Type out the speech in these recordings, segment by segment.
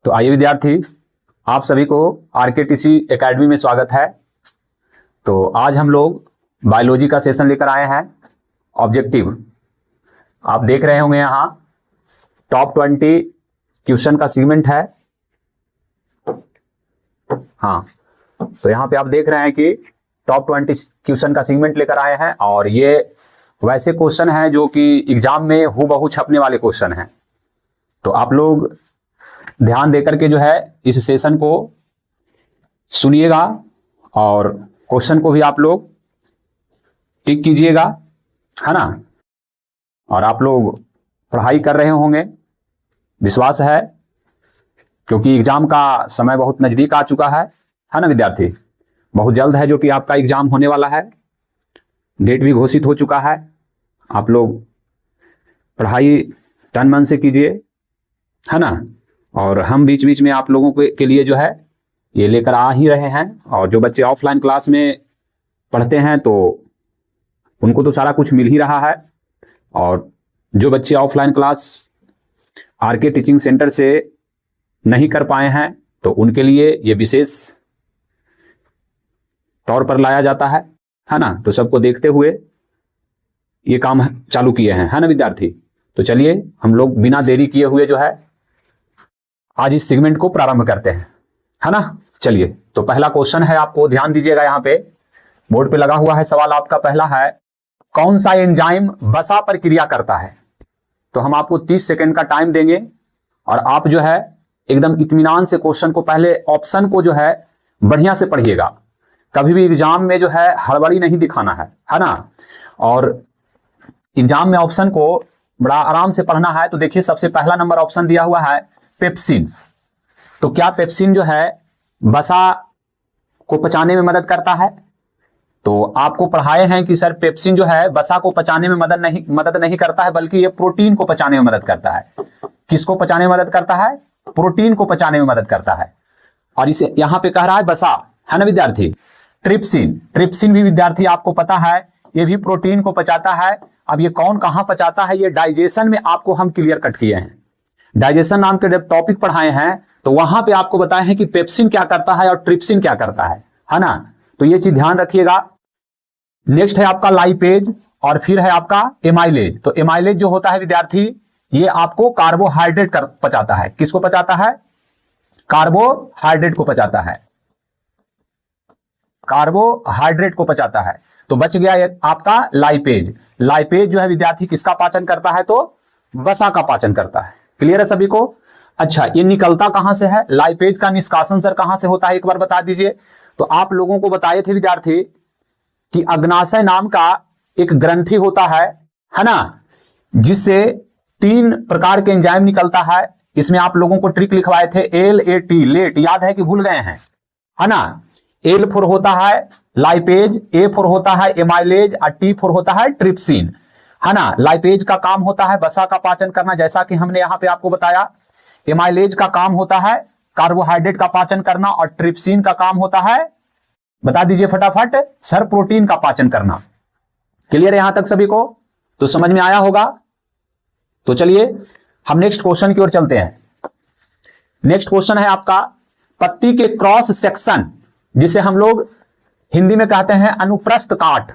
तो आइए विद्यार्थी, आप सभी को आरकेटीसी एकेडमी में स्वागत है। तो आज हम लोग बायोलॉजी का सेशन लेकर आए हैं। ऑब्जेक्टिव आप देख रहे होंगे, यहाँ टॉप 20 क्वेश्चन का सीगमेंट है। हाँ, तो यहाँ पे आप देख रहे हैं कि टॉप 20 क्वेश्चन का सीगमेंट लेकर आए हैं, और ये वैसे क्वेश्चन हैं जो कि एग्जाम में हूबहू छपने वाले क्वेश्चन हैं। तो आप लोग ध्यान देकर के जो है इस सेशन को सुनिएगा और क्वेश्चन को भी आप लोग टिक कीजिएगा, है ना। और आप लोग पढ़ाई कर रहे होंगे, विश्वास है, क्योंकि एग्जाम का समय बहुत नज़दीक आ चुका है ना विद्यार्थी। बहुत जल्द है जो कि आपका एग्जाम होने वाला है, डेट भी घोषित हो चुका है। आप लोग पढ़ाई तन मन से कीजिए, है ना। और हम बीच बीच में आप लोगों के लिए जो है ये लेकर आ ही रहे हैं। और जो बच्चे ऑफलाइन क्लास में पढ़ते हैं तो उनको तो सारा कुछ मिल ही रहा है, और जो बच्चे offline class RK teaching centre से नहीं कर पाए हैं तो उनके लिए ये विशेष तौर पर लाया जाता है ना। तो सबको देखते हुए ये काम चालू किए हैं, है ना विद्यार्थी। तो चलिए हम लोग बिना देरी किए हुए जो है आज इस सेगमेंट को प्रारंभ करते हैं, है ना। चलिए, तो पहला क्वेश्चन है, आपको ध्यान दीजिएगा, यहाँ पे बोर्ड पे लगा हुआ है। सवाल आपका पहला है, कौन सा एंजाइम वसा पर क्रिया करता है। तो हम आपको 30 सेकंड का टाइम देंगे और आप जो है एकदम इत्मीनान से क्वेश्चन को, पहले ऑप्शन को जो है बढ़िया से पढ़िएगा। कभी भी एग्जाम में जो है हड़बड़ी नहीं दिखाना है ना। और एग्जाम में ऑप्शन को बड़ा आराम से पढ़ना है। तो देखिए, सबसे पहला नंबर ऑप्शन दिया हुआ है पेप्सिन। तो क्या पेप्सिन जो है वसा को पचाने में मदद करता है। तो आपको पढ़ाए हैं कि सर पेप्सिन जो है वसा को पचाने में मदद नहीं करता है, बल्कि ये प्रोटीन को पचाने में मदद करता है। किसको पचाने में मदद करता है? प्रोटीन को पचाने में मदद करता है। और इसे यहां पे कह रहा है वसा, है ना विद्यार्थी। ट्रिप्सिन भी विद्यार्थी आपको पता है, ये भी प्रोटीन को पचाता है। अब ये कौन कहां पचाता है, ये डाइजेशन में आपको हम क्लियर कट किए हैं। डाइजेशन नाम के जब टॉपिक पढ़ाए हैं तो वहां पे आपको बताए हैं कि पेप्सिन क्या करता है और ट्रिप्सिन क्या करता है ना। तो ये चीज ध्यान रखिएगा। नेक्स्ट है आपका लाइपेज, और फिर है आपका एमाइलेज। तो एमाइलेज जो होता है विद्यार्थी, ये आपको कार्बोहाइड्रेट पचाता है। किसको पचाता है? कार्बोहाइड्रेट को पचाता है। कार्बोहाइड्रेट को पचाता है। तो बच गया आपका लाइपेज। लाइपेज जो है विद्यार्थी किसका पाचन करता है? तो वसा का पाचन करता है। क्लियर है सभी को? अच्छा, ये निकलता कहां से है? लाइपेज का निष्कासन सर कहां से होता है, एक बार बता दीजिए। तो आप लोगों को बताए थे विद्यार्थी कि अग्नाशय नाम का एक ग्रंथि होता है ना, जिससे 3 प्रकार के एंजाइम निकलता है। इसमें आप लोगों को ट्रिक लिखवाए थे, LAT, लेट, याद है कि भूल गए हैं, है ना। L फॉर होता है लाइपेज, A फॉर होता है एमाइलेज, और T फॉर होता है ट्रिप्सिन, है ना। लाइपेज का काम होता है वसा का पाचन करना, जैसा कि हमने यहां पे आपको बताया। एमाइलेज का काम होता है कार्बोहाइड्रेट का पाचन करना, और ट्रिप्सिन का काम होता है, बता दीजिए फटाफट सर, प्रोटीन का पाचन करना। क्लियर है यहां तक सभी को? तो समझ में आया होगा। तो चलिए हम नेक्स्ट क्वेश्चन की ओर चलते हैं। नेक्स्ट क्वेश्चन है आपका, पत्ती के क्रॉस सेक्शन, जिसे हम लोग हिंदी में कहते हैं अनुप्रस्थ काट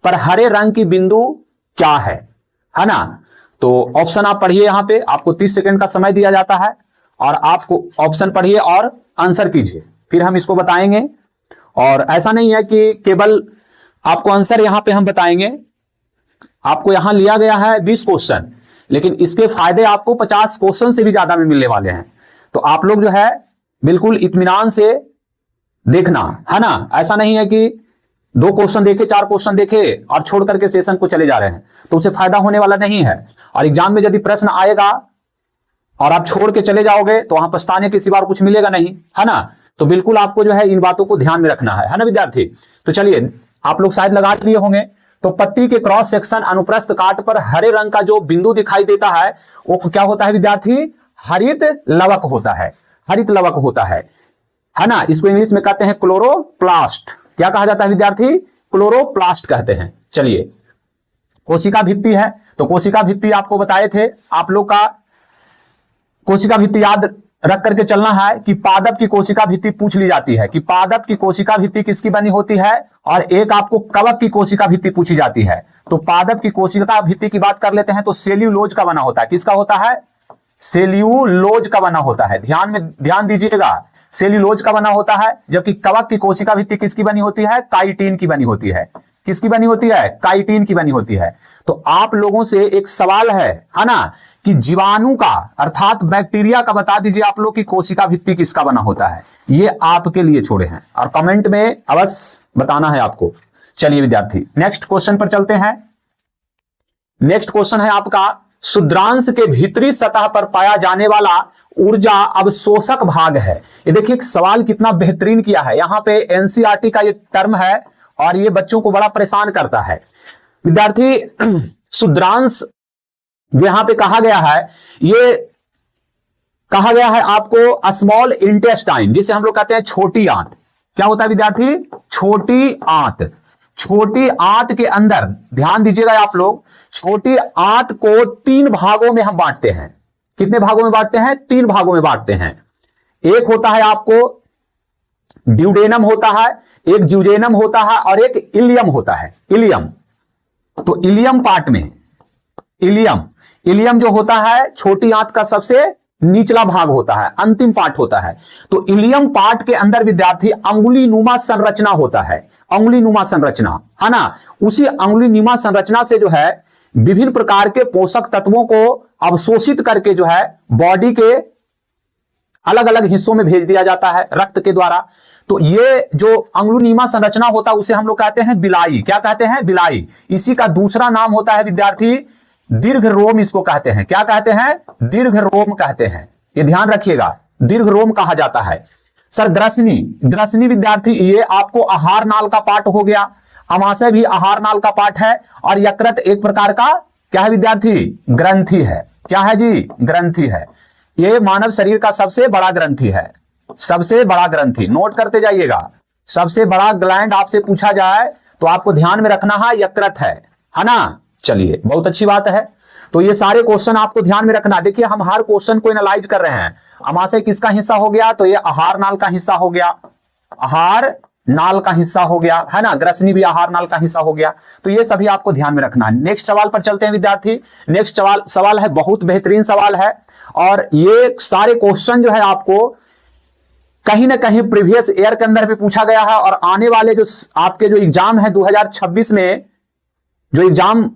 पर हरे रंग की बिंदु क्या है ना। तो ऑप्शन आप पढ़िए, यहां पे आपको 30 सेकंड का समय दिया जाता है, और आपको ऑप्शन पढ़िए और आंसर कीजिए, फिर हम इसको बताएंगे। और ऐसा नहीं है कि केवल आपको आंसर यहां पे हम बताएंगे। आपको यहां लिया गया है 20 क्वेश्चन, लेकिन इसके फायदे आपको 50 क्वेश्चन से भी ज्यादा में मिलने वाले हैं। तो आप लोग जो है बिल्कुल इत्मीनान से देखना, है ना। ऐसा नहीं है कि 2 क्वेश्चन देखे, 4 क्वेश्चन देखे और छोड़ करके सेशन को चले जा रहे हैं, तो उसे फायदा होने वाला नहीं है। और एग्जाम में यदि प्रश्न आएगा और आप छोड़ के चले जाओगे तो वहां पछताने के सिवा कुछ मिलेगा नहीं, है ना। तो बिल्कुल आपको जो है इन बातों को ध्यान में रखना है ना विद्यार्थी। तो चलिए, आप लोग शायद लगा लिए होंगे। तो पत्ती के क्रॉस सेक्शन अनुप्रस्थ काट पर हरे रंग का जो बिंदु दिखाई देता है वो क्या होता है विद्यार्थी? हरित लवक होता है। हरित लवक होता है ना। इसको इंग्लिश में कहते हैं क्लोरोप्लास्ट। क्या कहा जाता है विद्यार्थी? क्लोरोप्लास्ट कहते हैं। चलिए, कोशिका भित्ति है। तो कोशिका भित्ति आपको बताए थे, आप लोग का कोशिका भित्ति याद रख करके चलना है कि पादप की कोशिका भित्ति पूछ ली जाती है कि पादप की कोशिका भित्ति किसकी बनी होती है, और एक आपको कवक की कोशिका भित्ति पूछी जाती है। तो पादप की कोशिका भित्ति की बात कर लेते हैं तो सेल्यूलोज का बना होता है। किसका होता है? सेल्यूलोज का बना होता है। ध्यान दीजिएगा, सेल्यूलोज का बना होता है। जबकि कवक की कोशिका भित्ति किसकी बनी होती है? काइटिन की बनी होती है। किसकी बनी होती है? काइटिन की बनी होती है। तो आप लोगों से एक सवाल है ना, कि जीवाणु का अर्थात बैक्टीरिया का बता दीजिए आप लोग की कोशिका भित्ति किसका बना होता है। ये आपके लिए छोड़े हैं और कमेंट में अवश्य बताना है आपको। चलिए विद्यार्थी, नेक्स्ट क्वेश्चन पर चलते हैं। नेक्स्ट क्वेश्चन है आपका, शुद्रांश के भीतरी सतह पर पाया जाने वाला ऊर्जा अवशोषक भाग है। ये देखिए सवाल कितना बेहतरीन किया है। यहां पे एनसीईआरटी का ये टर्म है और ये बच्चों को बड़ा परेशान करता है। विद्यार्थी, शुद्रांश जो यहां पे कहा गया है, ये कहा गया है आपको स्मॉल इंटेस्टाइन, जिसे हम लोग कहते हैं छोटी आंत। क्या होता है विद्यार्थी? छोटी आंत। छोटी आंत के अंदर ध्यान दीजिएगा आप लोग, छोटी आंत को 3 भागों में हम बांटते हैं। कितने भागों में बांटते हैं? 3 भागों में बांटते हैं। एक होता है आपको ड्यूडेनम होता है, एक ज्यूजेनम होता है और एक इलियम होता है। इलियम, तो इलियम पार्ट में इलियम जो होता है छोटी आंत का सबसे निचला भाग होता है, अंतिम पार्ट होता है। तो इलियम पार्ट के अंदर विद्यार्थी अंगुली नुमा संरचना होता है। अंगुली नुमा संरचना है ना, उसी अंगुली नुमा संरचना से जो है विभिन्न प्रकार के पोषक तत्वों को अवशोषित करके जो है बॉडी के अलग अलग हिस्सों में भेज दिया जाता है रक्त के द्वारा। तो ये जो अंगुलीनुमा संरचना होता है उसे हम लोग कहते हैं बिलाई। क्या कहते हैं? बिलाई। इसी का दूसरा नाम होता है विद्यार्थी दीर्घ रोम, इसको कहते हैं। क्या कहते हैं? दीर्घ रोम कहते हैं। ये ध्यान रखिएगा, दीर्घ रोम कहा जाता है। सर ग्रसनी विद्यार्थी ये आपको आहार नाल का पार्ट हो गया, अमाशय भी आहार नाल का पार्ट है, और यकृत एक प्रकार का क्या है विद्यार्थी? ग्रंथि है। क्या है जी? ग्रंथि है। ये मानव शरीर का सबसे बड़ा ग्रंथि है, सबसे बड़ा ग्रंथि। नोट करते जाइएगा, सबसे बड़ा ग्लैंड आपसे पूछा जाए तो आपको ध्यान में रखना है यकृत है ना। चलिए, बहुत अच्छी बात है। तो ये सारे क्वेश्चन आपको ध्यान में रखना। देखिए हम हर क्वेश्चन को एनालाइज कर रहे हैं। अमाशय किसका हिस्सा हो गया? तो ये आहार नाल का हिस्सा हो गया, आहार नाल का हिस्सा हो गया है ना। ग्रसनी भी आहार नाल का हिस्सा हो गया। तो ये सभी आपको ध्यान में रखना है। नेक्स्ट सवाल पर चलते हैं विद्यार्थी। नेक्स्ट सवाल है, बहुत बेहतरीन सवाल है, और ये सारे क्वेश्चन जो है आपको कहीं ना कहीं प्रीवियस ईयर के अंदर भी पूछा गया है, और आने वाले जो आपके जो एग्जाम है 2026 में जो एग्जाम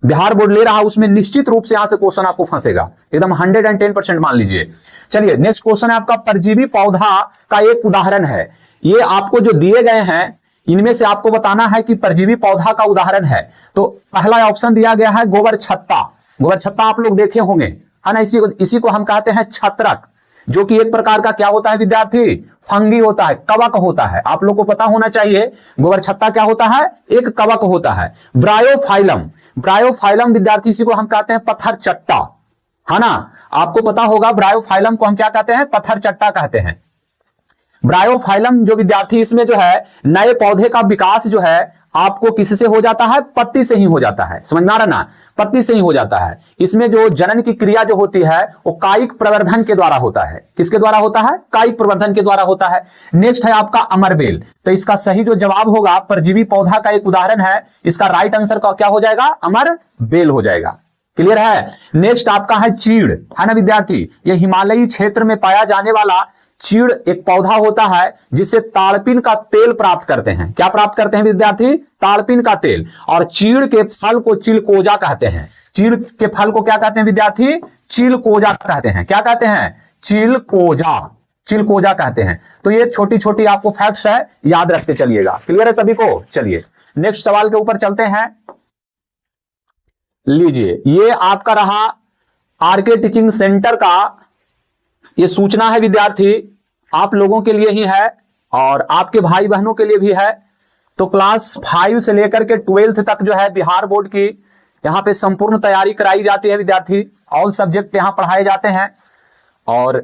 बिहार बोर्ड ले रहा है उसमें निश्चित रूप से यहां से क्वेश्चन आपको फंसेगा, एकदम 110% मान लीजिए। चलिए नेक्स्ट क्वेश्चन है आपका, परजीवी पौधा का एक उदाहरण है। ये आपको जो दिए गए हैं इनमें से आपको बताना है कि परजीवी पौधा का उदाहरण है। तो पहला ऑप्शन दिया गया है गोबर छत्ता। गोबर छत्ता आप लोग देखे होंगे है ना। इसी को हम कहते हैं छत्रक, जो कि एक प्रकार का क्या होता है विद्यार्थी? फंगी होता है, कवक होता है। आप लोग को पता होना चाहिए गोबर छत्ता क्या होता है? एक कवक होता है। ब्रायोफाइलम विद्यार्थी इसी को हम कहते हैं पत्थर चट्टा है ना। आपको पता होगा ब्रायोफाइलम को हम क्या कहते हैं? पत्थर चट्टा कहते हैं। ब्रायोफाइलम जो विद्यार्थी इसमें जो है नए पौधे का विकास जो है आपको किससे हो जाता है? पत्ती से ही हो जाता है। समझ में आ रहा ना? पत्ती से ही हो जाता है। इसमें जो जनन की क्रिया जो होती है वो कायिक प्रवर्धन के द्वारा होता है। किसके द्वारा होता है? कायिक प्रवर्धन के द्वारा होता है। नेक्स्ट है आपका अमरबेल। तो इसका सही जो जवाब होगा, परजीवी पौधा का एक उदाहरण है, इसका राइट आंसर का क्या हो जाएगा? अमरबेल हो जाएगा। क्लियर है? नेक्स्ट आपका है चीड़ है ना विद्यार्थी। यह हिमालयी क्षेत्र में पाया जाने वाला चीड़ एक पौधा होता है जिससे ताड़पिन का तेल प्राप्त करते हैं। क्या प्राप्त करते हैं विद्यार्थी? ताड़पिन का तेल। और चीड़ के फल को चिलकोजा कहते हैं। चीड़ के फल को क्या कहते हैं विद्यार्थी? चिलकोजा कहते हैं। क्या कहते हैं? चिलकोजा कहते हैं। तो ये छोटी छोटी आपको फैक्ट्स है, याद रखते चलिएगा। क्लियर है सभी को? चलिए नेक्स्ट सवाल के ऊपर चलते हैं। लीजिए, ये आपका रहा आरके टीचिंग सेंटर का ये सूचना है विद्यार्थी, आप लोगों के लिए ही है और आपके भाई बहनों के लिए भी है। तो क्लास 5 से लेकर के 12th तक जो है बिहार बोर्ड की यहाँ पे संपूर्ण तैयारी कराई जाती है विद्यार्थी। ऑल सब्जेक्ट यहाँ पढ़ाए जाते हैं, और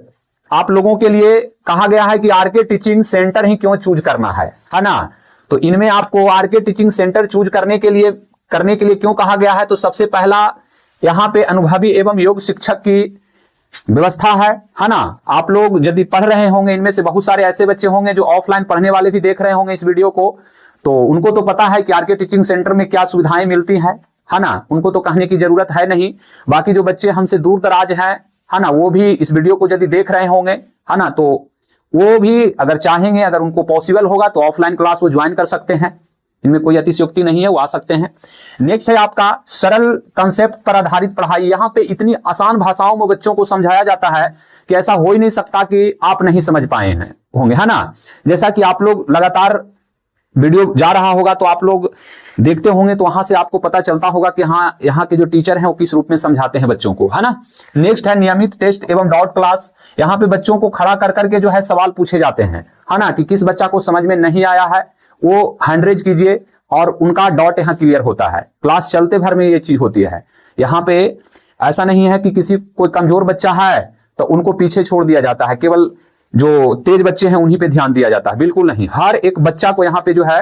आप लोगों के लिए कहा गया है कि आरके टीचिंग सेंटर ही क्यों चूज करना है ना। तो इनमें आपको आरके टीचिंग सेंटर चूज करने के लिए क्यों कहा गया है? तो सबसे पहला यहाँ पे अनुभवी एवं योग्य शिक्षक की व्यवस्था है ना। आप लोग यदि पढ़ रहे होंगे, इनमें से बहुत सारे ऐसे बच्चे होंगे जो ऑफलाइन पढ़ने वाले भी देख रहे होंगे इस वीडियो को, तो उनको तो पता है कि आरके टीचिंग सेंटर में क्या सुविधाएं मिलती हैं, है ना। उनको तो कहने की जरूरत है नहीं। बाकी जो बच्चे हमसे दूर दराज हैं, है ना, वो भी इस वीडियो को यदि देख रहे होंगे, है ना, तो वो भी अगर चाहेंगे, अगर उनको पॉसिबल होगा तो ऑफलाइन क्लास वो ज्वाइन कर सकते हैं। इनमें कोई अतिशयोक्ति नहीं है, वो आ सकते हैं। नेक्स्ट है आपका सरल कंसेप्ट पर आधारित पढ़ाई। यहां पे इतनी आसान भाषाओं में बच्चों को समझाया जाता है कि ऐसा हो ही नहीं सकता कि आप नहीं समझ पाए हैं होंगे, है ना। जैसा कि आप लोग लगातार वीडियो जा रहा होगा तो आप लोग देखते होंगे, तो वहां से आपको पता चलता होगा कि हाँ, यहाँ के जो टीचर हैं वो किस रूप में समझाते हैं बच्चों को, है ना। नेक्स्ट है नियमित टेस्ट एवं डाउट क्लास। यहाँ पे बच्चों को खड़ा कर करके जो है सवाल पूछे जाते हैं, है ना, कि किस बच्चा को समझ में नहीं आया है वो हैंड रेज कीजिए और उनका डाउट यहाँ क्लियर होता है। क्लास चलते भर में ये चीज होती है। यहाँ पे ऐसा नहीं है कि किसी कोई कमजोर बच्चा है तो उनको पीछे छोड़ दिया जाता है, केवल जो तेज बच्चे हैं उन्हीं पे ध्यान दिया जाता है। बिल्कुल नहीं, हर एक बच्चा को यहाँ पे जो है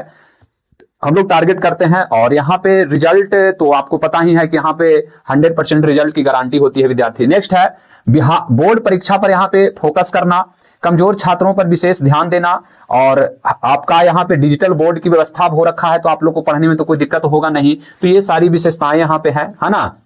हम लोग टारगेट करते हैं। और यहाँ पे रिजल्ट तो आपको पता ही है कि यहाँ पे 100% रिजल्ट की गारंटी होती है विद्यार्थी। नेक्स्ट है बोर्ड परीक्षा पर यहाँ पे फोकस करना, कमजोर छात्रों पर विशेष ध्यान देना। और आपका यहाँ पे डिजिटल बोर्ड की व्यवस्था हो रखा है, तो आप लोग को पढ़ने में तो कोई दिक्कत होगा नहीं। तो ये सारी विशेषताएं यहाँ पे है ना,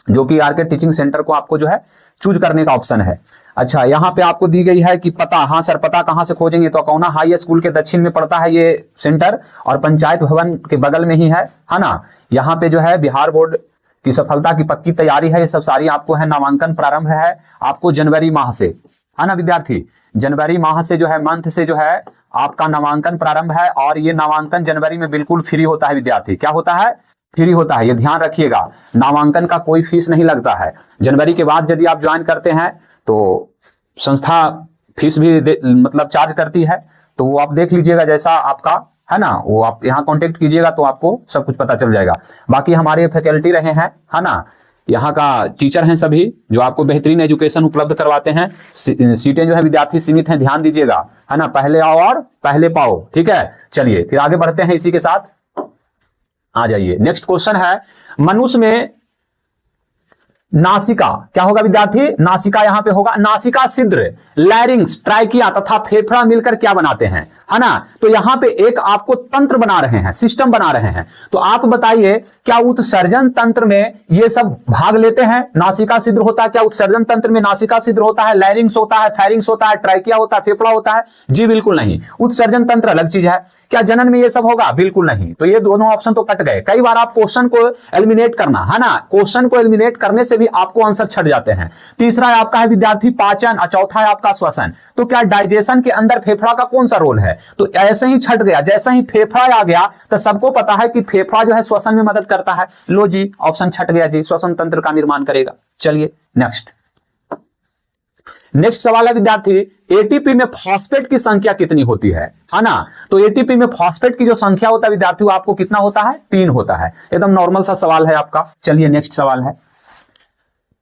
जो कि आरके टीचिंग सेंटर को आपको जो है चूज करने का ऑप्शन है। अच्छा, यहाँ पे आपको दी गई है कि पता, हाँ सर पता कहाँ से खोजेंगे, तो अकौना हाई स्कूल के दक्षिण में पड़ता है ये सेंटर और पंचायत भवन के बगल में ही है ना। यहाँ पे जो है बिहार बोर्ड की सफलता की पक्की तैयारी है, ये सब सारी आपको है। नामांकन प्रारंभ है आपको जनवरी माह से, है ना विद्यार्थी। जनवरी माह से जो है, मंथ से जो है आपका नामांकन प्रारंभ है। और ये नामांकन जनवरी में बिल्कुल फ्री होता है विद्यार्थी। क्या होता है? फ्री होता है, ये ध्यान रखिएगा। नामांकन का कोई फीस नहीं लगता है। जनवरी के बाद यदि आप ज्वाइन करते हैं तो संस्था फीस भी मतलब चार्ज करती है, तो वो आप देख लीजिएगा जैसा आपका है ना, वो आप यहाँ कांटेक्ट कीजिएगा तो आपको सब कुछ पता चल जाएगा। बाकी हमारे फैकल्टी रहे हैं, है ना, यहाँ का टीचर हैं सभी जो आपको बेहतरीन एजुकेशन उपलब्ध करवाते हैं। सीटें जो है विद्यार्थी सीमित हैं, ध्यान दीजिएगा, है ना। पहले आओ और पहले पाओ, ठीक है। चलिए फिर आगे बढ़ते हैं, इसी के साथ आ जाइए। नेक्स्ट क्वेश्चन है, मनुष्य में नासिका क्या होगा विद्यार्थी? नासिका यहां पे होगा नासिका छिद्र, लैरिंग्स, ट्राइकिया तथा फेफड़ा मिलकर क्या बनाते हैं, है ना। तो यहां पे एक आपको तंत्र बना रहे हैं, सिस्टम बना रहे हैं। तो आप बताइए क्या उत्सर्जन तंत्र में ये सब भाग लेते हैं? नासिका छिद्र होता है, क्या उत्सर्जन तंत्र में नासिका छिद्र होता है, लैरिंग्स होता है, फेरिंग्स होता है, ट्राइकिया होता है, फेफड़ा होता है? जी बिल्कुल नहीं, उत्सर्जन तंत्र अलग चीज है। क्या जनन में ये सब होगा? बिल्कुल नहीं। तो ये दोनों ऑप्शन तो कट गए। कई बार आप क्वेश्चन को एलिमिनेट करना, है ना, क्वेश्चन को एलिमिनेट करने से भी आपको आंसर छट जाते हैं। तीसरा है आपका है विद्यार्थी पाचन और चौथा है आपका श्वसन। तो क्या डाइजेशन के अंदर फेफड़ा का कौन सा रोल है? तो ऐसे ही छट गया, जैसे ही फेफड़ा आ गया तो सबको पता है कि फेफड़ा जो है श्वसन में मदद करता है। लो जी, ऑप्शन छट गया जी, श्वसन तंत्र का निर्माण करेगा। चलिए नेक्स्ट सवाल है विद्यार्थी, एटीपी में फॉस्फेट की संख्या कितनी होती है ना। तो एटीपी में फॉस्फेट की जो संख्या होता है विद्यार्थी वो आपको कितना होता है? 3 होता है। एकदम नॉर्मल सा सवाल है आपका। चलिए नेक्स्ट सवाल है,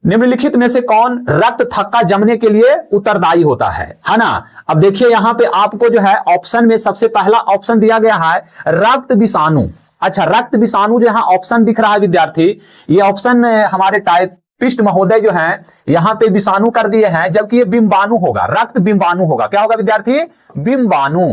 निम्नलिखित में से कौन रक्त थक्का जमने के लिए उत्तरदायी होता है ना। अब देखिए यहां पे आपको जो है ऑप्शन में सबसे पहला ऑप्शन दिया गया है रक्त विषाणु। अच्छा, रक्त विषाणु जो यहां ऑप्शन दिख रहा है विद्यार्थी, ये ऑप्शन हमारे टाइपिस्ट महोदय जो हैं यहां पे विषाणु कर दिए हैं, जबकि ये बिंबाणु होगा, रक्त बिंबाणु होगा। क्या होगा विद्यार्थी? बिंबाणु।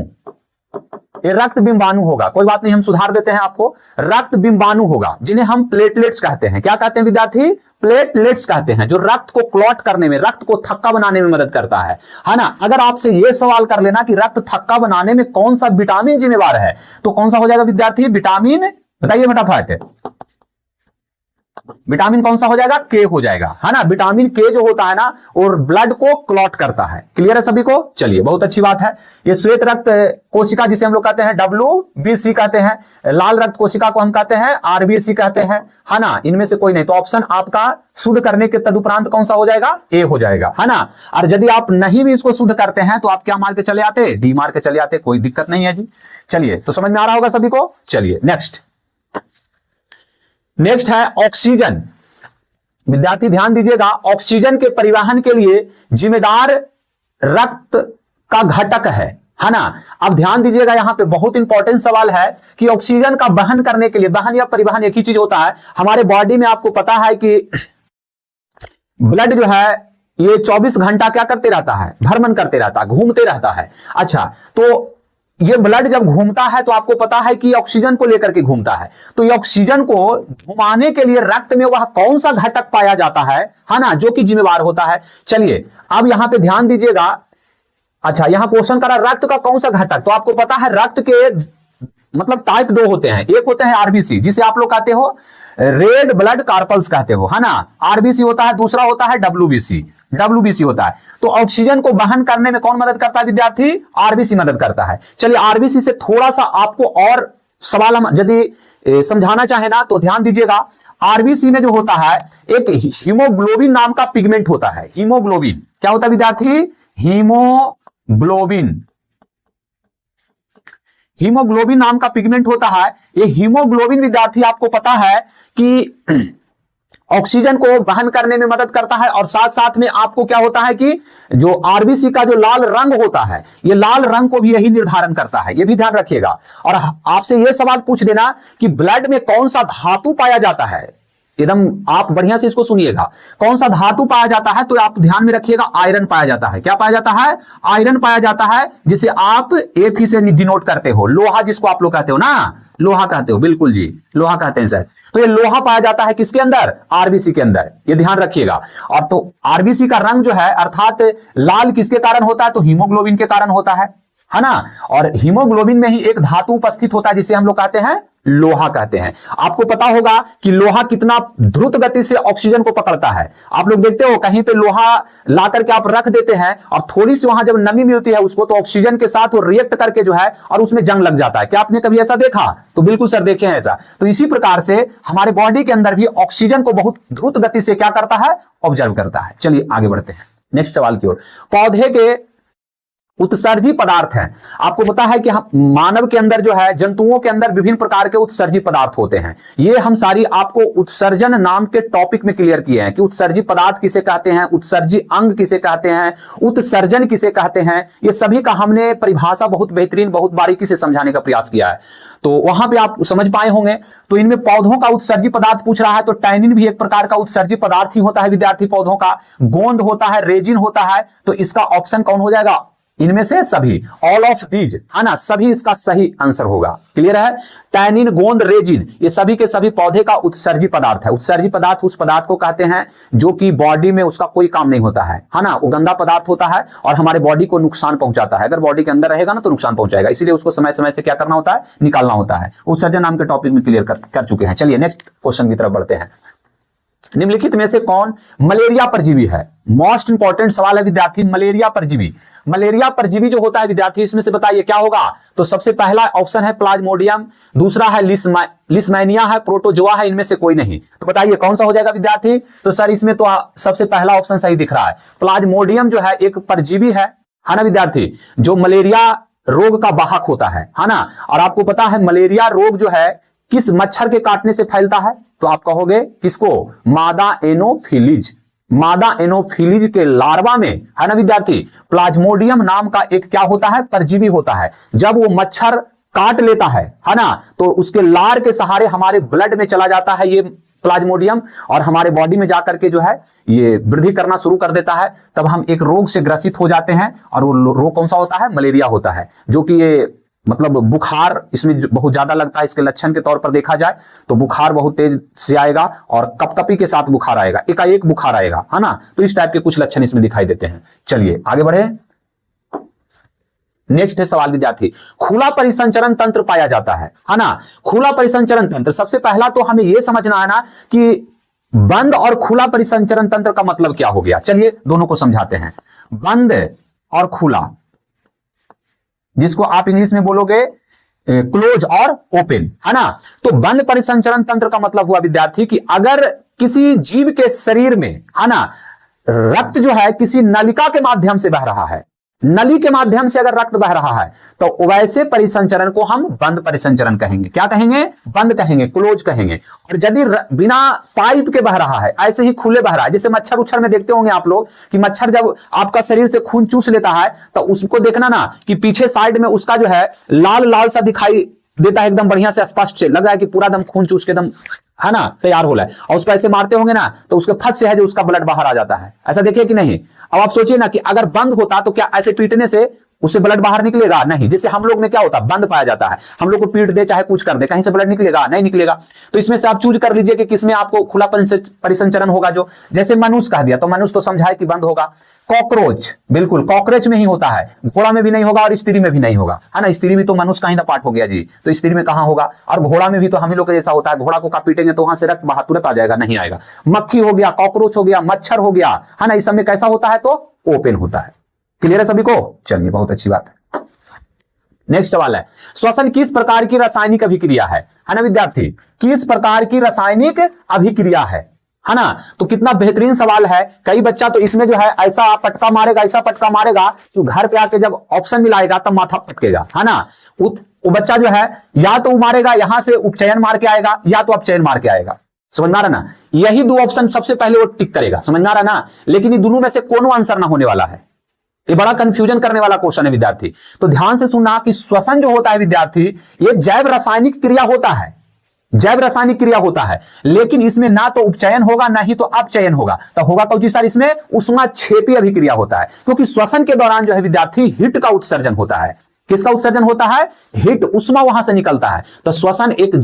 ये रक्त बिंबाणु होगा, कोई बात नहीं, हम सुधार देते हैं आपको। रक्त बिंबाणु होगा, जिन्हें हम प्लेटलेट्स कहते हैं। क्या कहते हैं विद्यार्थी? प्लेटलेट्स कहते हैं, जो रक्त को क्लॉट करने में, रक्त को थक्का बनाने में मदद करता है ना। अगर आपसे यह सवाल कर लेना कि रक्त थक्का बनाने में कौन सा विटामिन जिम्मेवार है, तो कौन सा हो जाएगा विद्यार्थी? विटामिन, बताइए फटाफट। विटामिन कौन सा हो जाएगा? के हो जाएगा, है ना। विटामिन के जो होता है ना, और ब्लड को क्लॉट करता है। क्लियर है सभी को? चलिए बहुत अच्छी बात है। ये श्वेत रक्त कोशिका जिसे हम लोग कहते हैं WBC कहते हैं, लाल रक्त कोशिका को हम कहते हैं RBC कहते हैं, है ना। इनमें से कोई नहीं, तो ऑप्शन आपका शुद्ध करने के तदुपरांत कौन सा हो जाएगा? ए हो जाएगा, है ना। और यदि आप नहीं भी इसको शुद्ध करते हैं तो आप क्या मार के चले आते? डी मार के चले आते, कोई दिक्कत नहीं है जी। चलिए, तो समझ में आ रहा होगा सभी को। चलिए नेक्स्ट है ऑक्सीजन। विद्यार्थी ध्यान दीजिएगा, ऑक्सीजन के परिवहन के लिए जिम्मेदार रक्त का घटक है ना। अब ध्यान दीजिएगा, यहां पे बहुत इंपॉर्टेंट सवाल है कि ऑक्सीजन का वहन करने के लिए, वहन या परिवहन एक ही चीज होता है हमारे बॉडी में। आपको पता है कि ब्लड जो है ये 24 घंटा क्या करते रहता है, भ्रमण करते रहता है, घूमते रहता है। अच्छा, तो ये ब्लड जब घूमता है तो आपको पता है कि ऑक्सीजन को लेकर के घूमता है, तो ये ऑक्सीजन को घुमाने के लिए रक्त में वह कौन सा घटक पाया जाता है ना, जो कि जिम्मेवार होता है। चलिए अब यहां पे ध्यान दीजिएगा। अच्छा, यहां क्वेश्चन करा रक्त का कौन सा घटक, तो आपको पता है रक्त के मतलब टाइप 2 होते हैं। एक होते हैं आरबीसी, जिसे आप लोग कहते हो रेड ब्लड कार्पल्स कहते हो, है ना, आरबीसी होता है। दूसरा होता है डब्ल्यूबीसी होता है। तो ऑक्सीजन को वहन करने में कौन मदद करता है विद्यार्थी, आरबीसी मदद करता है। चलिए आरबीसी से थोड़ा सा आपको और सवाल हम यदि समझाना चाहे ना तो ध्यान दीजिएगा। आरबीसी में जो होता है एक हीमोग्लोबिन नाम का पिगमेंट होता है। हीमोग्लोबिन क्या होता है विद्यार्थी, हीमोग्लोबिन नाम का पिगमेंट होता है। ये हीमोग्लोबिन विद्यार्थी आपको पता है कि ऑक्सीजन को वहन करने में मदद करता है, और साथ साथ में आपको क्या होता है कि जो आरबीसी का जो लाल रंग होता है, ये लाल रंग को भी यही निर्धारण करता है, ये भी ध्यान रखिएगा। और आपसे ये सवाल पूछ देना कि ब्लड में कौन सा धातु पाया जाता है, एकदम आप बढ़िया से इसको सुनिएगा, कौन सा धातु पाया जाता है, तो आप ध्यान में रखिएगा आयरन पाया जाता है। क्या पाया जाता है, आयरन पाया जाता है, जिसे आप Fe से डिनोट करते हो, लोहा जिसको आप लोग कहते हो ना, लोहा कहते हो, बिल्कुल जी लोहा कहते हैं सर। तो ये लोहा पाया जाता है किसके अंदर, आरबीसी के अंदर, ये ध्यान रखिएगा। और तो आरबीसी का रंग जो है अर्थात लाल किसके कारण होता है, तो हीमोग्लोबिन के कारण होता है ना। और हीमोग्लोबिन में ही एक धातु उपस्थित होता है जिसे हम लोग कहते हैं लोहा कहते हैं। आपको पता होगा कि लोहा कितना द्रुत गति से ऑक्सीजन को पकड़ता है। आप लोग देखते हो कहीं पे लोहा ला करके आप रख देते हैं और थोड़ी सी वहां जब नमी मिलती है उसको, तो ऑक्सीजन के साथ वो रिएक्ट करके जो है और उसमें जंग लग जाता है। क्या आपने कभी ऐसा देखा, तो बिल्कुल सर देखे हैं ऐसा। तो इसी प्रकार से हमारे बॉडी के अंदर भी ऑक्सीजन को बहुत द्रुत गति से क्या करता है, ऑब्जर्व करता है। चलिए आगे बढ़ते हैं नेक्स्ट सवाल की ओर। पौधे के उत्सर्जी पदार्थ हैं। आपको पता है कि हम मानव के अंदर जो है, जंतुओं के अंदर विभिन्न प्रकार के उत्सर्जी पदार्थ होते हैं। ये हम सारी आपको उत्सर्जन नाम के टॉपिक में क्लियर किए हैं कि उत्सर्जी पदार्थ किसे कहते हैं, उत्सर्जी अंग किसे कहते हैं, उत्सर्जन किसे कहते हैं। ये सभी का हमने परिभाषा बहुत बेहतरीन, बहुत बारीकी से समझाने का प्रयास किया है, तो वहां पे आप समझ पाए होंगे। तो इनमें पौधों का उत्सर्जी पदार्थ पूछ रहा है, तो टैनिन भी एक प्रकार का उत्सर्जी पदार्थ ही होता है विद्यार्थी पौधों का। गोंद होता है, रेजिन होता है, तो इसका ऑप्शन कौन हो जाएगा, इनमें से सभी, ऑल ऑफ दीज, है ना, सभी इसका सही आंसर होगा। क्लियर है, टैनिन, गोंद, रेजिन, ये सभी के सभी पौधे का उत्सर्जी पदार्थ है। उत्सर्जी पदार्थ उस पदार्थ को कहते हैं जो कि बॉडी में उसका कोई काम नहीं होता है ना, वो गंदा पदार्थ होता है और हमारे बॉडी को नुकसान पहुंचाता है। अगर बॉडी के अंदर रहेगा ना तो नुकसान पहुंचाएगा, इसीलिए उसको समय समय से क्या करना होता है, निकालना होता है। उत्सर्जन नाम के टॉपिक में क्लियर कर चुके हैं। चलिए नेक्स्ट क्वेश्चन की तरफ बढ़ते हैं। निम्नलिखित में से कौन मलेरिया परजीवी है, मोस्ट इंपॉर्टेंट सवाल है विद्यार्थी। मलेरिया परजीवी, मलेरिया परजीवी जो होता है विद्यार्थी, इसमें से बताइए क्या होगा। तो सबसे पहला ऑप्शन है प्लाज्मोडियम, दूसरा है लिस्मैनिया है, प्रोटोजोआ है, इनमें से कोई नहीं। तो बताइए कौन सा हो जाएगा विद्यार्थी। तो सर इसमें तो सबसे पहला ऑप्शन सही दिख रहा है। प्लाज्मोडियम जो है एक परजीवी है ना विद्यार्थी, जो मलेरिया रोग का वाहक होता है ना। और आपको पता है मलेरिया रोग जो है किस मच्छर के काटने से फैलता है, तो आप कहोगे किसको, मादा एनोफिलीज, मादा एनोफिलीज के लार्वा में, है ना विद्यार्थी, प्लाज्मोडियम नाम का एक क्या होता है, परजीवी होता है। जब वो मच्छर काट लेता है ना, तो उसके लार के सहारे हमारे ब्लड में चला जाता है ये प्लाज्मोडियम, और हमारे बॉडी में जाकर के जो है ये वृद्धि करना शुरू कर देता है। तब हम एक रोग से ग्रसित हो जाते हैं, और वो रोग कौन सा होता है, मलेरिया होता है, जो कि ये मतलब बुखार इसमें बहुत ज्यादा लगता है। इसके लक्षण के तौर पर देखा जाए तो बुखार बहुत तेज से आएगा और कपकपी के साथ बुखार आएगा, एकाएक बुखार आएगा, है ना। तो इस टाइप के कुछ लक्षण इसमें दिखाई देते हैं। चलिए आगे बढ़े, नेक्स्ट है सवाल विद्यार्थी। खुला परिसंचरण तंत्र पाया जाता है ना। खुला परिसंचरण तंत्र, सबसे पहला तो हमें यह समझना है ना कि बंद और खुला परिसंचरण तंत्र का मतलब क्या हो गया। चलिए दोनों को समझाते हैं। बंद और खुला, जिसको आप इंग्लिश में बोलोगे क्लोज और ओपन, है ना। तो बंद परिसंचरण तंत्र का मतलब हुआ विद्यार्थी कि अगर किसी जीव के शरीर में, है ना, रक्त जो है किसी नलिका के माध्यम से बह रहा है, नली के माध्यम से अगर रक्त बह रहा है, तो वैसे परिसंचरण को हम बंद परिसंचरण कहेंगे। क्या कहेंगे, बंद कहेंगे, क्लोज कहेंगे। और यदि बिना पाइप के बह रहा है, ऐसे ही खुले बह रहा है, जैसे मच्छर उच्छर में देखते होंगे आप लोग कि मच्छर जब आपका शरीर से खून चूस लेता है तो उसको देखना ना कि पीछे साइड में उसका जो है लाल लाल सा दिखाई देता है एकदम बढ़िया से, स्पष्ट से लग रहा है कि पूरा दम खून चूस के दम, है ना, तैयार हो रहा है, और उसको ऐसे मारते होंगे ना तो उसके फट से है जो उसका ब्लड बाहर आ जाता है। ऐसा देखिए कि नहीं? अब आप सोचिए ना कि अगर बंद होता तो क्या ऐसे पीटने से उससे ब्लड बाहर निकलेगा? नहीं। जिससे हम लोग में क्या होता है, बंद पाया जाता है, हम लोग को पीट दे चाहे कुछ कर दे, कहीं से ब्लड निकलेगा? नहीं निकलेगा। तो इसमें से आप चूज कर लीजिए कि किसमें आपको खुला परिसंचरण होगा। जो जैसे मनुष्य कह दिया तो मनुष्य तो समझाए कि बंद होगा। कॉकरोच, बिल्कुल कॉकरोच में ही होता है, घोड़ा में भी नहीं होगा और स्त्री में भी नहीं होगा, है ना। स्त्री में तो मनुष्य का ही ना पार्ट हो गया जी, तो स्त्री में कहां होगा? और घोड़ा में भी तो हम ही लोग का जैसा होता है, घोड़ा को का पीटेंगे तो वहां से रक्त बाहर तुरंत आ जाएगा, नहीं आएगा। मक्खी हो गया, कॉकरोच हो गया, मच्छर हो गया, है ना, इस समय कैसा होता है? तो ओपन होता है। क्लियर है सभी को? चलिए, बहुत अच्छी बात है। नेक्स्ट सवाल है, श्वसन किस प्रकार की रासायनिक अभिक्रिया है ना विद्यार्थी? किस प्रकार की रासायनिक अभिक्रिया है ना? तो कितना बेहतरीन सवाल है। कई बच्चा तो इसमें जो है ऐसा पटका मारेगा, ऐसा पटका मारेगा तो घर पे आके जब ऑप्शन मिलाएगा तब माथा पटकेगा, है ना। वो बच्चा जो है या तो मारेगा यहां से उपचयन मार के आएगा या तो अपचयन मार के आएगा। समझ में आ रहा ना? यही दो ऑप्शन सबसे पहले वो टिक करेगा। समझ में आ रहा ना? लेकिन ये दोनों में से कोनो आंसर ना होने वाला है। ये बड़ा कंफ्यूजन करने वाला क्वेश्चन है विद्यार्थी। तो ध्यान से सुनना कि श्वसन जो होता है विद्यार्थी, ये जैव रासायनिक क्रिया होता है, जैव रासायनिक क्रिया होता है, लेकिन इसमें ना तो उपचयन होगा ना ही तो अपचयन होगा। तो होगा कौन सी सर? इसमें उष्माक्षेपी अभिक्रिया होता है, क्योंकि श्वसन के दौरान जो है विद्यार्थी हीट का उत्सर्जन होता है। किसका उत्सर्जन होता है? हीट, उष्मा वहां से निकलता है। तो श्वसन एक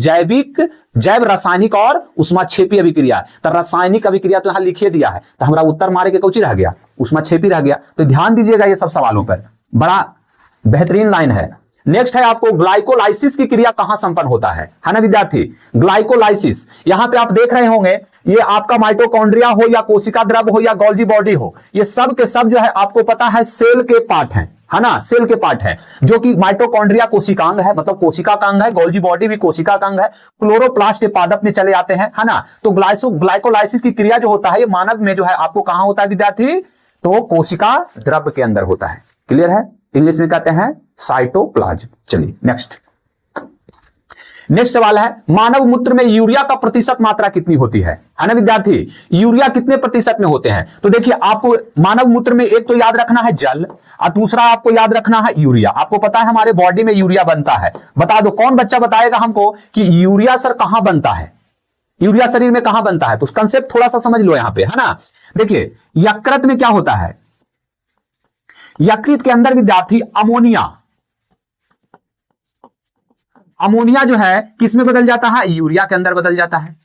जैव रासायनिक और उष्माक्षेपी अभिक्रिया है। तो रासायनिक अभिक्रिया तो यहां लिखिए दिया है, तो हमारा उत्तर मारे के कौची रह गया? उष्माक्षेपी रह गया। तो ध्यान दीजिएगा ये सब सवालों पर, बड़ा बेहतरीन लाइन है। नेक्स्ट है आपको, ग्लाइकोलाइसिस की क्रिया कहां संपन्न होता है ना विद्यार्थी? ग्लाइकोलाइसिस, यहां पे आप देख रहे होंगे, ये आपका माइटोकॉन्ड्रिया हो या कोशिका द्रव हो या गोल्जी बॉडी हो, ये सब के सब जो है आपको पता है सेल के पार्ट हैं, है ना, सेल के पार्ट है। जो कि माइटोकॉन्ड्रिया कोशिकांग है, मतलब कोशिका का अंग है, गोल्जी बॉडी भी कोशिका का अंग है, क्लोरोप्लास्ट के पादप में चले आते हैं, है ना। तो ग्लाइकोलाइसिस की क्रिया जो होता है ये मानव में जो है आपको कहां होता है विद्यार्थी? तो कोशिका द्रव के अंदर होता है। क्लियर है? इंग्लिश में कहते हैं साइटोप्लाज्म। चलिए नेक्स्ट सवाल है, मानव मूत्र में यूरिया का प्रतिशत मात्रा कितनी होती है ना विद्यार्थी? यूरिया कितने प्रतिशत में होते हैं? तो देखिए, आपको मानव मूत्र में एक तो याद रखना है जल, और दूसरा आपको याद रखना है यूरिया। आपको पता है हमारे बॉडी में यूरिया बनता है। बता दो, कौन बच्चा बताएगा हमको कि यूरिया सर कहां बनता है? यूरिया शरीर में कहां बनता है? तो कंसेप्ट थोड़ा सा समझ लो यहां पे, है ना। देखिए, यकृत में क्या होता है? यकृत के अंदर विद्यार्थी अमोनिया जो है किस में बदल जाता है? यूरिया के अंदर बदल जाता है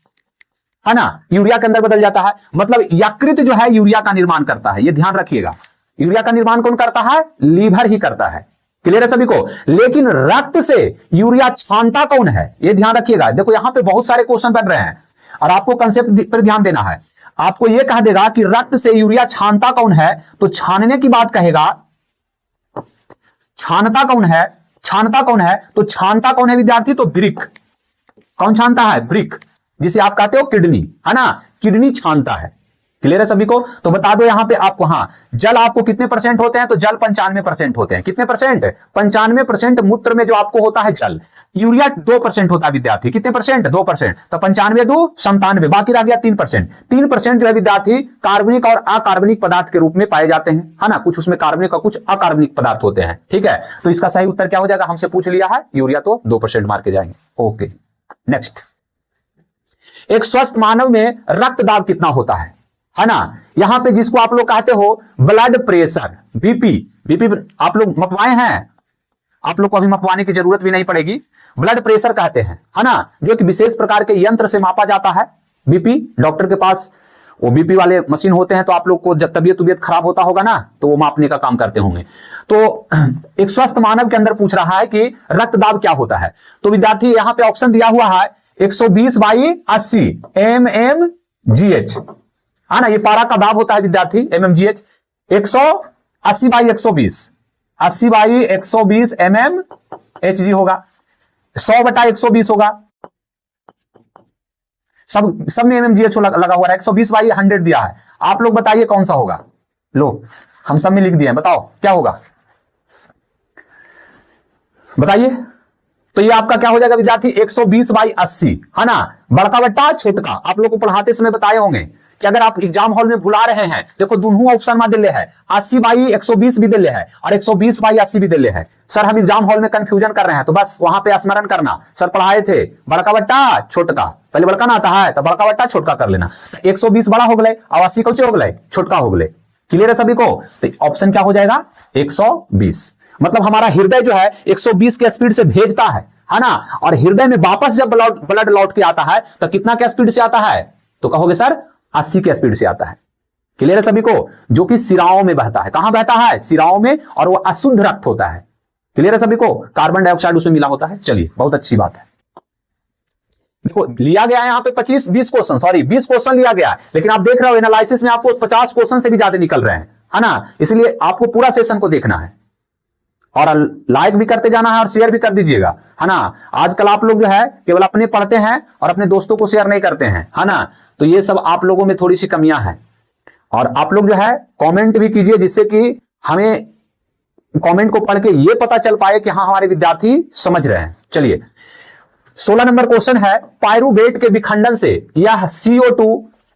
ना। यूरिया के अंदर बदल जाता है, मतलब यकृत जो है यूरिया का निर्माण करता है। ये ध्यान रखिएगा, यूरिया का निर्माण कौन करता है? लीवर ही करता है। क्लियर है सभी को? लेकिन रक्त से यूरिया छानता कौन है? ये ध्यान रखिएगा। देखो, यहां पे बहुत सारे क्वेश्चन बन रहे हैं और आपको कंसेप्ट पर ध्यान देना है। आपको यह कह देगा कि रक्त से यूरिया छानता कौन है, तो छानने की बात कहेगा। छानता कौन है? तो छानता कौन है विद्यार्थी? तो ब्रिक। कौन छानता है? ब्रिक, जिसे आप कहते हो किडनी, है ना। किडनी छानता है। क्लियर है सभी को? तो बता दो यहां पे आपको, हाँ, जल आपको कितने परसेंट होते हैं? तो जल 95% होते हैं। कितने परसेंट? 95% मूत्र में जो आपको होता है जल। यूरिया 2% होता है विद्यार्थी। कितने परसेंट? 2%। तो 95 2 97, बाकी रह गया 3%। 3% जो है विद्यार्थी कार्बनिक और अकार्बनिक पदार्थ के रूप में पाए जाते हैं, है ना। कुछ उसमें कार्बनिक और कुछ अकार्बनिक पदार्थ होते हैं। ठीक है, तो इसका सही उत्तर क्या हो जाएगा? हमसे पूछ लिया है, यूरिया तो 2% मार के जाएंगे। ओके, नेक्स्ट, एक स्वस्थ मानव में रक्त दाब कितना होता है ना। यहां पे जिसको आप लोग कहते हो ब्लड प्रेशर, बीपी आप लोग मपवाए हैं, आप लोग को अभी मपवाने की जरूरत भी नहीं पड़ेगी। ब्लड प्रेशर कहते हैं, है ना, जो कि विशेष प्रकार के यंत्र से मापा जाता है। बीपी, डॉक्टर के पास वो बीपी वाले मशीन होते हैं, तो आप लोग को जब तबीयत खराब होता होगा ना, तो वो मापने का काम करते होंगे। तो एक स्वस्थ मानव के अंदर पूछ रहा है कि रक्तदाब क्या होता है। तो विद्यार्थी यहां पे ऑप्शन दिया हुआ है 120/80 mmGH, है ना। ये पारा का दाब होता है विद्यार्थी, mmGH। 180/120, 80/120 mmHg होगा। 100/120 होगा। सब में mmGH लगा हुआ है। 120/100 दिया है। आप लोग बताइए कौन सा होगा? लो, हम सब में लिख दिए हैं, बताओ क्या होगा, बताइए। तो ये आपका क्या हो जाएगा विद्यार्थी? 120/80, है ना। बड़का बट्टा छोटका, आप लोग को पढ़ाते समय बताए होंगे कि अगर आप एग्जाम हॉल में भुला रहे हैं, देखो दोनों ऑप्शन में दिले है, 80/120 भी दिले है और 120/80 भी दिले है। सर हम एग्जाम हॉल में कंफ्यूजन कर रहे हैं, तो बस वहां पे स्मरण करना, सर पढ़ाए थे बड़का बट्टा छोटका, पहले बड़का ना आता है तो बड़का बट्टा छोटका कर लेना, 120 बड़ा हो गए और 80 कौन हो गए, छोटका हो गए। क्लियर है सभी को? तो ऑप्शन क्या हो जाएगा, 120। मतलब हमारा हृदय जो है 120 के स्पीड से भेजता है ना, और हृदय में वापस जब ब्लड लौट के आता है तो कितना के स्पीड से आता है, तो कहोगे सर 80 के स्पीड से आता है। क्लियर है सभी को? जो कि सिराओं में बहता है, कहां बहता है, सिराओं में, और वो अशुद्ध रक्त होता है। क्लियर है सभी को? कार्बन डाइऑक्साइड उसमें मिला होता है। चलिए बहुत अच्छी बात है। देखो लिया गया है यहाँ पे 20 क्वेश्चन, सॉरी 20 क्वेश्चन लिया गया है, लेकिन आप देख रहे हो एनालिसिस में आपको 50 क्वेश्चन से भी ज्यादा निकल रहे हैं, है ना, इसलिए आपको पूरा सेशन को देखना है और लाइक भी करते जाना है और शेयर भी कर दीजिएगा, है ना। आजकल आप लोग जो है केवल अपने पढ़ते हैं और अपने दोस्तों को शेयर नहीं करते हैं, है ना, तो ये सब आप लोगों में थोड़ी सी कमियां हैं। और आप लोग जो है कमेंट भी कीजिए, जिससे कि हमें कमेंट को पढ़ के ये पता चल पाए कि हाँ हमारे विद्यार्थी समझ रहे हैं। चलिए 16 नंबर क्वेश्चन है, पायरुवेट के विखंडन से यह CO2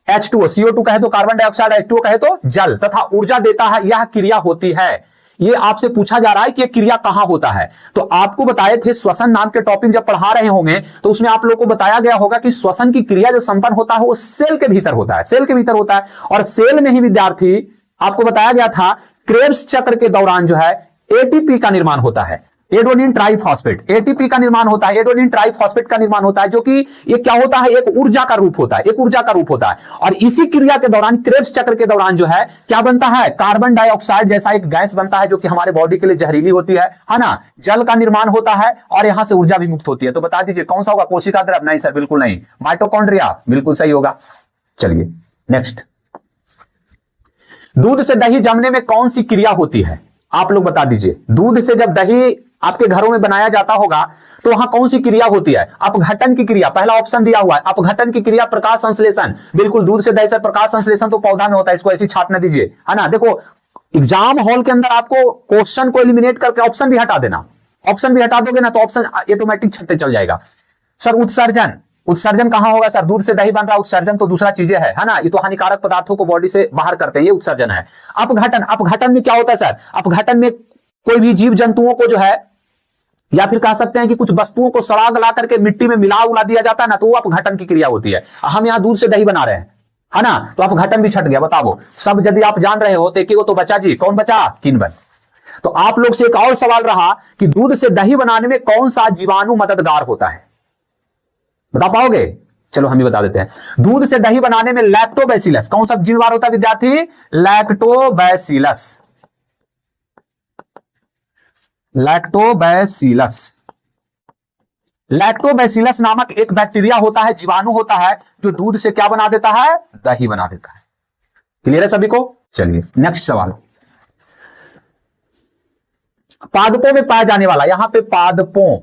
H2O, CO2 कहे तो कार्बन डाइऑक्साइड, H2O कहे तो जल, तथा ऊर्जा देता है, यह क्रिया होती है। ये आपसे पूछा जा रहा है कि यह क्रिया कहां होता है। तो आपको बताए थे श्वसन नाम के टॉपिक जब पढ़ा रहे होंगे तो उसमें आप लोगों को बताया गया होगा कि श्वसन की क्रिया जो संपन्न होता है वो सेल के भीतर होता है, सेल के भीतर होता है, और सेल में ही विद्यार्थी आपको बताया गया था क्रेब्स चक्र के दौरान जो है एटीपी का निर्माण होता है, एडोनिन ट्राइफॉस्फेट, एटीपी का निर्माण होता है, एडोनिन ट्राइफॉस्फेट का निर्माण होता है, जो कि ये क्या होता है, एक ऊर्जा का रूप होता है, एक ऊर्जा का रूप होता है। और इसी क्रिया के दौरान, क्रेब्स चक्र के दौरान जो है क्या बनता है, कार्बन डाइऑक्साइड जैसा एक गैस बनता है, जो कि हमारे बॉडी के लिए जहरीली होती है ना, जल का निर्माण होता है और यहां से ऊर्जा भी मुक्त होती है। तो बता दीजिए कौन सा होगा, कोशिका द्रव? नहीं सर बिल्कुल नहीं, माइटोकॉन्ड्रिया बिल्कुल सही होगा। चलिए नेक्स्ट, दूध से दही जमने में कौन सी क्रिया होती है, आप लोग बता दीजिए। दूध से जब दही आपके घरों में बनाया जाता होगा तो वहां कौन सी क्रिया होती है, अपघटन की क्रिया, पहला ऑप्शन दिया हुआ है अपघटन की क्रिया, प्रकाश संश्लेषण, बिल्कुल दूध से दही से प्रकाश संश्लेषण तो पौधा में होता है, इसको ऐसी छाट न दीजिए, है ना। देखो एग्जाम हॉल के अंदर आपको क्वेश्चन को एलिमिनेट करके ऑप्शन भी हटा देना, ऑप्शन भी हटा दोगे ना तो ऑप्शन ऑटोमेटिक छट्टे चल जाएगा। सर उत्सर्जन, उत्सर्जन कहां होगा सर, दूध से दही बन रहा, उत्सर्जन तो दूसरा चीजें है ना, ये तो हानिकारक पदार्थों को बॉडी से बाहर करते हैं, ये उत्सर्जन है। अपघटन, अपघटन में क्या होता है सर, अपघटन में कोई भी जीव जंतुओं को जो है, या फिर कह सकते हैं कि कुछ वस्तुओं को सड़ा गला करके मिट्टी में मिला उला दिया जाता है ना, तो वो अपघटन की क्रिया होती है। हम यहां दूध से दही बना रहे हैं, है ना, तो अपघटन भी छट गया। बताओ सब यदि आप जान रहे हो तो तो बचा जी, कौन बचा, किन्वन। तो आप लोग से एक और सवाल रहा कि दूध से दही बनाने में कौन सा जीवाणु मददगार होता है, बता पाओगे? चलो हम ही बता देते हैं, दूध से दही बनाने में लैक्टोबैसिलस, कौन सा जीवाणु होता है विद्यार्थी, लैक्टोबैसिलस, लैक्टोबैसिलस, लैक्टोबैसिलस नामक एक बैक्टीरिया होता है, जीवाणु होता है, जो दूध से क्या बना देता है, दही बना देता है। क्लियर है सभी को? चलिए नेक्स्ट सवाल, पादपों में पाया जाने वाला, यहां पे पादपों,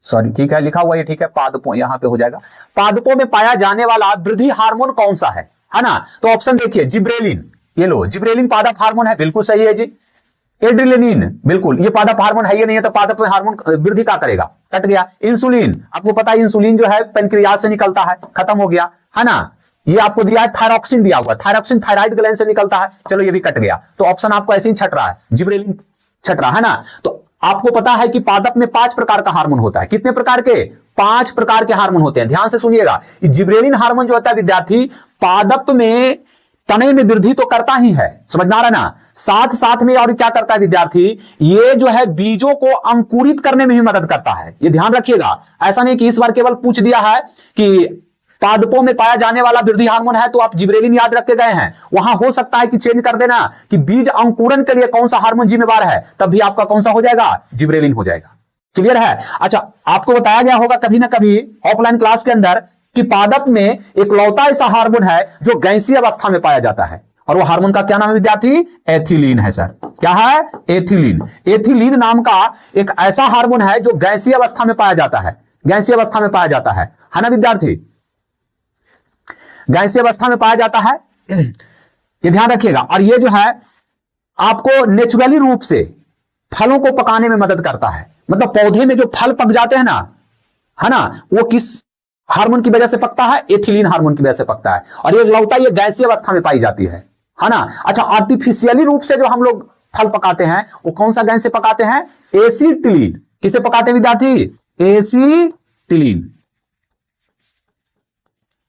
सॉरी ठीक है लिखा हुआ ये ठीक है, पादपों यहां पे हो जाएगा, पादपों में पाया जाने वाला वृद्धि हार्मोन कौन सा है ना। तो ऑप्शन देखिए, जिब्रेलिन, ये लो जिब्रेलिन पादप हार्मोन है, बिल्कुल सही है जी। एड्रिलिन, बिल्कुल ये पादप हार्मोन है, ये नहीं है तो पादप हार्मोन वृद्धि क्या करेगा, कट गया। इंसुलिन, आपको पता है इंसुलिन जो है पेनक्रियाज से निकलता है, खत्म हो गया, है ना। ये आपको दिया है थायरॉक्सिन, दिया हुआ थायरॉक्सिन थायराइड ग्लैंड से निकलता है, चलो ये भी कट गया। तो ऑप्शन आपको ऐसे ही छट रहा है, जिब्रेलिन छट रहा है ना। तो आपको पता है कि पादप में 5 प्रकार का हार्मोन होता है, कितने प्रकार के, 5 प्रकार के हार्मोन होते हैं। ध्यान से सुनिएगा, जिब्रेलिन हार्मोन जो होता है विद्यार्थी, पादप में तने में वृद्धि तो करता ही है, समझ में आ रहा है ना, साथ साथ में और क्या करता है विद्यार्थी, ये जो है बीजों को अंकुरित करने में भी मदद करता है। ये ध्यान रखिएगा, ऐसा नहीं कि इस बार केवल पूछ दिया है कि पादपों में पाया जाने वाला वृद्धि हार्मोन है तो आप जिब्रेलिन याद रख के गए हैं, वहां हो सकता है कि चेंज कर देना कि बीज अंकुरन के लिए कौन सा हार्मोन जिम्मेवार है, तब भी आपका कौन सा हो जाएगा, जिब्रेलिन हो जाएगा। क्लियर है? अच्छा आपको बताया गया होगा कभी ना कभी ऑफलाइन क्लास के अंदर कि पादप में एक लौता ऐसा हार्मोन है जो गैसीय अवस्था में पाया जाता है, और वो हार्मोन का क्या नाम है विद्यार्थी, एथिलीन है सर। क्या है, एथिलीन। एथिलीन नाम का एक ऐसा हार्मोन है जो गैसीय अवस्था में पाया जाता है, गैसीय अवस्था में पाया जाता है ना विद्यार्थी, गैसीय अवस्था में पाया जाता है, ये ध्यान रखिएगा। और ये जो है आपको नेचुरली रूप से फलों को पकाने में मदद करता है, मतलब पौधे में जो फल पक जाते हैं ना, है ना, वो किस हार्मोन की वजह से पकता है, एथिलीन हार्मोन की वजह से पकता है, और ये लौटा ये गैसीय अवस्था में पाई जाती है ना। अच्छा, आर्टिफिशियली रूप से जो हम लोग फल पकाते हैं वो कौन सा गैस से पकाते हैं? एसिटिलीन। किसे पकाते हैं विद्यार्थी? एसिटिलीन।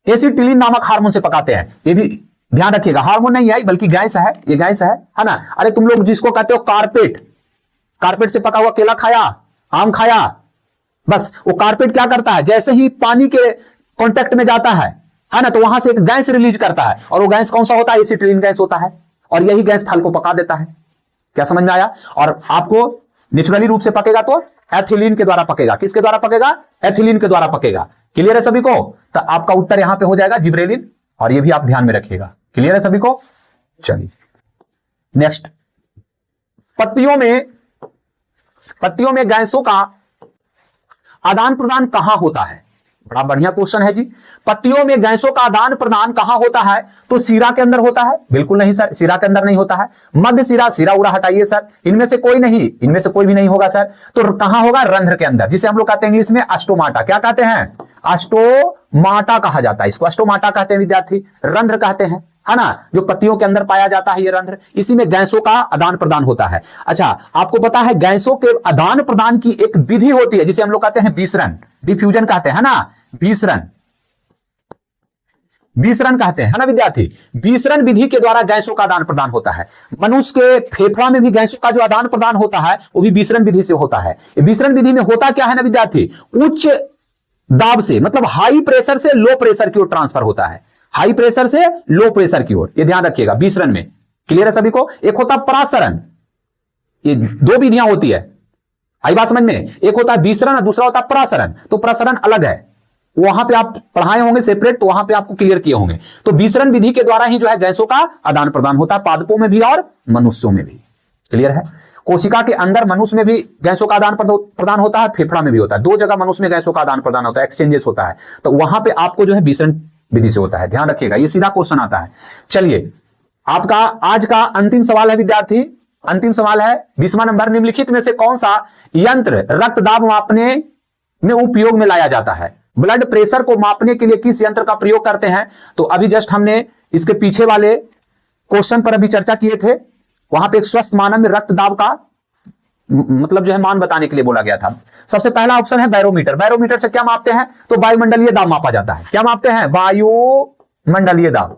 एसिटिलीन नामक हार्मोन से पकाते हैं। ये भी ध्यान रखिएगा, हार्मोन नहीं है बल्कि गैस है, ये गैस है ना। अरे तुम लोग जिसको कहते हो कारपेट, कारपेट से पका हुआ केला खाया, आम खाया, बस वो कारपेट क्या करता है, जैसे ही पानी के कांटेक्ट में जाता है ना, तो वहां से एक गैस रिलीज करता है, और वो गैस कौन सा होता है? एसिटिलीन गैस होता है, और यही गैस फल को पका देता है। क्या समझ में आया? और आपको नेचुरली रूप से पकेगा तो एथिलीन के द्वारा पकेगा। किसके द्वारा पकेगा? एथिलीन के द्वारा पकेगा। क्लियर है सभी को? तो आपका उत्तर यहां पे हो जाएगा जिब्रेलिन, और ये भी आप ध्यान में रखिएगा। क्लियर है सभी को? चलिए नेक्स्ट, पत्तियों में गैसों का आदान प्रदान कहां होता है? बड़ा बढ़िया क्वेश्चन है जी। पत्तियों में गैसों का आदान प्रदान कहां होता है? तो सिरा के अंदर होता है? बिल्कुल नहीं सर, सिरा के अंदर नहीं होता है। मध्य सिरा, सिरा उरा हटाइए सर, इनमें से कोई नहीं, इनमें से कोई भी नहीं होगा सर। तो कहां होगा? रंध्र के अंदर, जिसे हम लोग कहते हैं इंग्लिश में अस्टोमाटा। क्या कहते हैं? अस्टोमाटा कहा जाता है इसको, अस्टोमाटा कहते हैं विद्यार्थी, रंध्र कहते हैं, है ना। जो पत्तियों के अंदर पाया जाता है ये रंध्र, इसी में गैसों का आदान प्रदान होता है। अच्छा, आपको पता है गैसों के आदान प्रदान की एक विधि होती है जिसे हम लोग कहते हैं बीसरण, डिफ्यूजन कहते हैं ना, बीसरण कहते हैं, है ना विद्यार्थी। बीसरण विधि के द्वारा गैसों का आदान प्रदान होता है। मनुष्य के फेफड़ा में भी गैसों का जो आदान प्रदान होता है वो भी बीसरण विधि से होता है। बीसरण विधि में होता क्या है ना विद्यार्थी, उच्च दाब से, मतलब हाई प्रेशर से लो प्रेशर की ओर ट्रांसफर होता है, हाई प्रेशर से लो प्रेशर की ओर, ये ध्यान रखिएगा बीसरण में। क्लियर है सभी को? एक होता प्रासरण, ये दो विधियां होती है, आई बात समझ में। एक होता है बीसरण और दूसरा होता है प्रासरण। तो प्रासरण अलग है, वहां पे आप पढ़ाए होंगे सेपरेट, तो वहां पे आपको क्लियर किए होंगे। तो बीसरण विधि के द्वारा ही जो है गैसों का आदान प्रदान होता है, पादपों में भी और मनुष्यों में भी। क्लियर है? कोशिका के अंदर मनुष्य में भी गैसों का आदान प्रदान होता है, फेफड़ा में भी होता है, दो जगह मनुष्य में गैसों का आदान प्रदान होता है, एक्सचेंजेस होता है। तो वहां पे आपको जो है बीसरण विधि से होता है, ध्यान रखिएगा, ये सीधा क्वेश्चन आता है। चलिए, आपका आज का अंतिम सवाल है विद्यार्थी, अंतिम सवाल है 20वां नंबर। निम्नलिखित में से कौन सा यंत्र रक्तदाब मापने में उपयोग में लाया जाता है? ब्लड प्रेशर को मापने के लिए किस यंत्र का प्रयोग करते हैं? तो अभी जस्ट हमने इसके पीछे वाले क्वेश्चन पर अभी चर्चा किए थे, वहां पे एक स्वस्थ मानव में रक्तदाब का मतलब जो है मान बताने के लिए बोला गया था। सबसे पहला ऑप्शन है बैरोमीटर। बैरोमीटर से क्या मापते हैं? तो वायुमंडलीय दाब मापा जाता है। क्या मापते हैं? वायुमंडलीय दाब,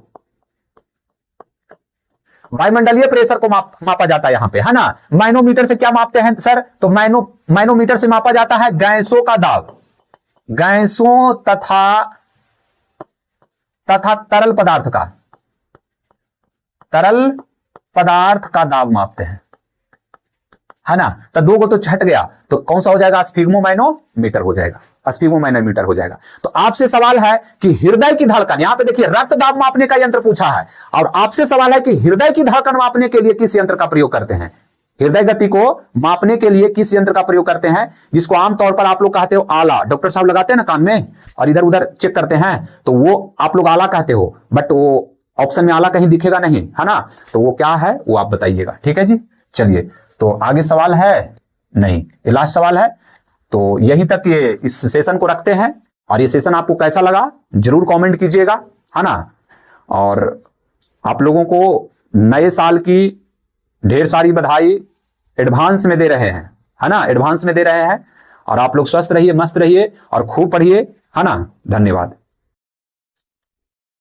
वायुमंडलीय प्रेशर को मापा जाता है यहां पे, है ना। मैनोमीटर से क्या मापते हैं सर? तो मैनोमीटर से मापा जाता है गैसों का दाब, गैसों तथा तरल पदार्थ का दाब मापते हैं, है ना। तो दो को तो छट गया, तो कौन सा हो जाएगा? स्फिग्मोमैनोमीटर हो जाएगा, स्फिग्मोमैनोमीटर हो जाएगा। तो आपसे सवाल है कि हृदय की धड़कन, यहां पे देखिए रक्तदाब मापने का यंत्र पूछा है, और आपसे सवाल है कि हृदय की धड़कन मापने के लिए किस यंत्र का प्रयोग करते हैं? हृदय गति को मापने के लिए किस यंत्र का प्रयोग करते हैं, जिसको आमतौर पर आप लोग कहते हो आला। डॉक्टर साहब लगाते हैं ना कान में और इधर उधर चेक करते हैं, तो वो आप लोग आला कहते हो, बट वो ऑप्शन में आला कहीं दिखेगा नहीं, है ना। तो वो क्या है वो आप बताइएगा, ठीक है जी। चलिए, तो आगे सवाल है नहीं, ये लास्ट सवाल है। तो यहीं तक ये इस सेशन को रखते हैं, और ये सेशन आपको कैसा लगा जरूर कमेंट कीजिएगा, है ना। और आप लोगों को नए साल की ढेर सारी बधाई एडवांस में दे रहे हैं, है ना, एडवांस में दे रहे हैं। और आप लोग स्वस्थ रहिए, मस्त रहिए और खूब पढ़िए, है ना। धन्यवाद।